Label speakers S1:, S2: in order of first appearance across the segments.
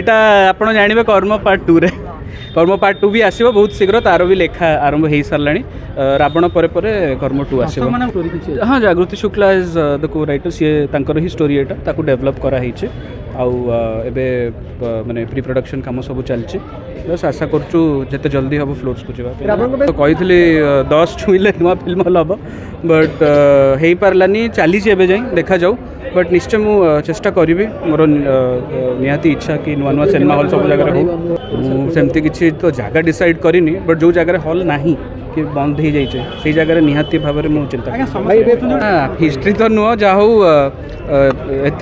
S1: এটা ଆପଣ ଜାଣିବେ କର୍ମ ପାର୍ଟ 2 ରେ କର୍ମ ପାର୍ଟ 2 ବି ଆସିବ ବହୁତ ଶୀଘ୍ର ତାର ବି ଲେଖା ଆରମ୍ଭ ହେଇ ସାରିଲାଣି ରାବଣ ପରେ ପରେ କର୍ମ 2 ଆସିବ ହଁ Jagriti Shukla is the co writer ସିଏ ତାଙ୍କର ହି ଷ୍ଟୋରି ଏଟା ତାକୁ ଡେଭଲପ କରା ହେଇଛି ଆଉ ଏବେ ମାନେ ପ୍ରି ପ୍ରଡକ୍ସନ କାମ ସବୁ ଚାଲିଛି ବସ୍ ଆଶା କରୁଛୁ ଯେତେ ଜଲ୍ଦି ହେବ ଫ୍ଲୋର୍ସକୁ ଯିବା କହିଥିଲି 10 ଛୁଇଁଲେ ନୂଆ ଫିଲ୍ମ ହଲ୍ ହେବ ବଟ୍ ହେଇପାରିଲାନି ଚାଲିଛି ଏବେ ଯାଇ ଦେଖାଯାଉ बट निश्चय मु चेष्टा करी मोर निहाती इच्छा कि नुआ नुआ सिनेमा हॉल सब जगह हो सेमती किसी तो जगह डिसाइड करनी बट जो जगह हॉल नहीं कि बंद हो जाइए से जगह निहाती भाव में मुझे चिंता हिस्ट्री तो नुह जा हो एत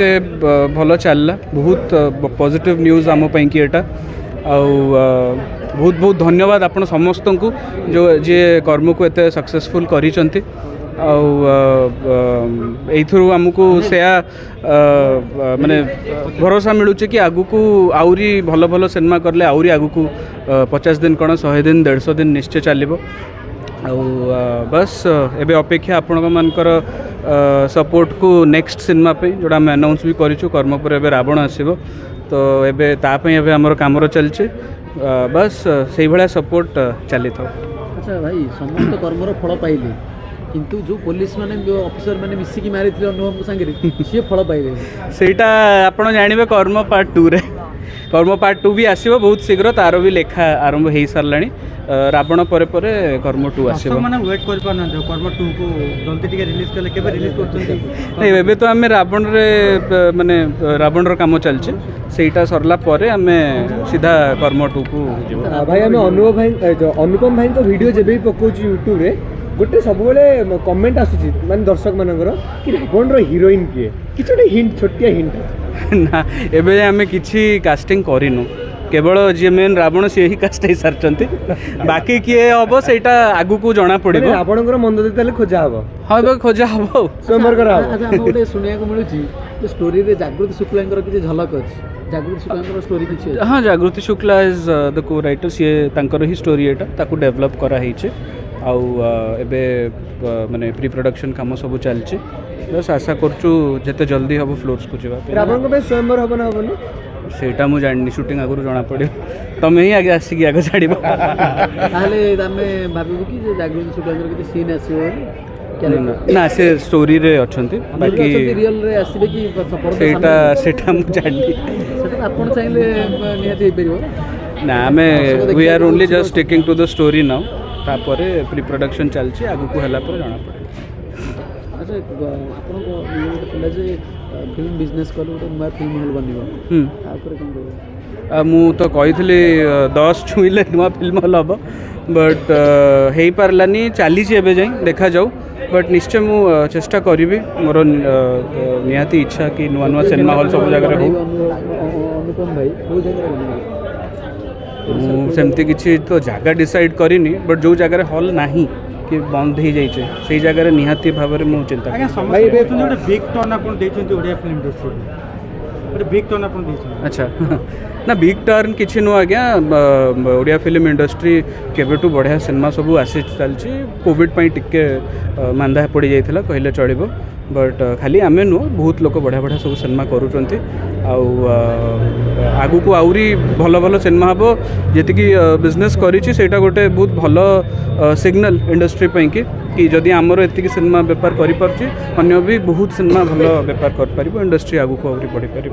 S1: भल चलला बहुत पॉजिटिव न्यूज़ आम कि एटा बहुत बहुत धन्यवाद आपण समस्त को जो जे कर्म को एत सक्सेसफुल करिसंती आउथरू आमको से माने भरोसा मिलूँ कि आगु को आउरी भल भल सिनेमा करले आउरी आगु को 50 दिन कौन 100 दिन 150 दिन निश्चय चलो बस एबे अपेक्षा आपण मानकर सपोर्ट को नेक्स्ट सिनेमा पे जोड़ा आम अनाउंस भी करूँ कर्म पर एबे रावण आसो तो एबे तापई एबे हमर कामर चलचे बस से भाया सपोर्ट चली था।
S2: अच्छा भाई समस्त कर्मर फल पाइले किंतु जो पुलिस माने जो ऑफिसर माने मिसिकी मारिथिले अनुभव संगे से फल पाइले
S1: सेटा आपण जानिबे कर्म पार्ट 2 रे कर्म पार्ट 2 भी आसीबो बहुत शीघ्र तार भी लेखा आरंभ हेई सारलाणी रावण परे परे कर्म 2 आसीबो
S2: माने वेट कर पाना कर्म 2 को जल्दी टिके रिलीज करले केबे रिलीज करछन
S1: नहीं एबे तो हमें रावण रे माने रावण रो काम चलचे सेटा सरला परे हमें सीधा कर्म 2 को जीवो
S2: भाई हमें अनुभव भाई अनुपम भाई तो वीडियो जेबे पकोच YouTube रे गोटे सब कमेंट आसूची माने दर्शक मानकर कि रावण रो हीरोइन किए किछटे हिंट छोटिया हिंट
S1: ना एबे हमें किछि कास्टिंग करिनु केवल जी मेन रावण सी ही कास्ट हो सारी बाकी किए हम सेटा आगु को जना पड़े
S2: आपणकर मन देते खोजा हम
S1: हाँ खोजा हम
S2: गोटे शुणा मिलूँ स्टोरी जागृति शुक्ला किसी झलक अच्छी जागृति शुक्ला स्टोरी किसी
S1: हाँ जागृति शुक्ला इज द को राइटर सी तांकर ही स्टोरी एटा ताकू डेवलप करा ହେଇଛି ଆଉ ଏବେ माने प्री प्रोडक्शन काम सब चलछि बस आशा करछु जेते जल्दी हबो फ्लोर्स को जीवा
S2: रावण को स्वयंवर हबो ना हबो
S1: सेटा मु जानि शूटिंग आगु जना पड़े तमे ही आगे आसी आगे छाड़िबो
S2: ताले तमे भाबिबो कि जागृति शुक्ला किसी सीन आसीबो
S1: ना से स्टोरी रे अछंती बाकी
S2: रियल रे आसीबे कि
S1: सेटा मु जानि
S2: सेटा आपण चाहिले नियति हेबेरियो
S1: ना हमें we are only just sticking to the story now तापरे प्री प्रोडक्शन चलछि आगु को हला पर जाना पड़े।
S2: अच्छा आपण को पिला जे फिल्म बिजनेस करू तो नया फिल्म हॉल बनिबो तापरे कोन
S1: मु तो कही 10 छुईले नुआ फिल्म हल हम बट हेई पारलानी चली एबे जाई देखा जाऊ बट निश्चय मु चेष्टा करी मोर निहाती इच्छा कि नुआ नुआ सिनेमा हॉल सब जगह हो
S2: अनुपम भाई वो जगह
S1: सेमती किसी तो जगह डिसाइड करनी बट जो जगह हॉल नहीं कि बंद हो जाइए से जगह निहाती भाव में मुझे चिंता
S2: भाई गोटे बिग टर्न आपन देछन ओडिया फिल्म इंडस्ट्री गोटे बिग टर्न आपन देछन अच्छा
S1: ना बिग टर्न किसी नुह आज्ञा ओडिया फिल्म इंडस्ट्री केबेटू बढ़िया सिनेमा सब आसी चलती कोविड टिके मांदा पड़ जाइए कहले चलो बट खाली आम नुह बहुत लोग बढ़िया बढ़िया सब सिनेमा करूँ आगु को आउरी भल भल सिनेमा हम जी बिजनेस करा गोटे बहुत भल सिग्नल इंडस्ट्री कि जदि आमर एति सिनेमा बेपार कर भी बहुत सिनेमा भल बेपार कर इंडस्ट्री आगु को आउरी बढ़ी पार।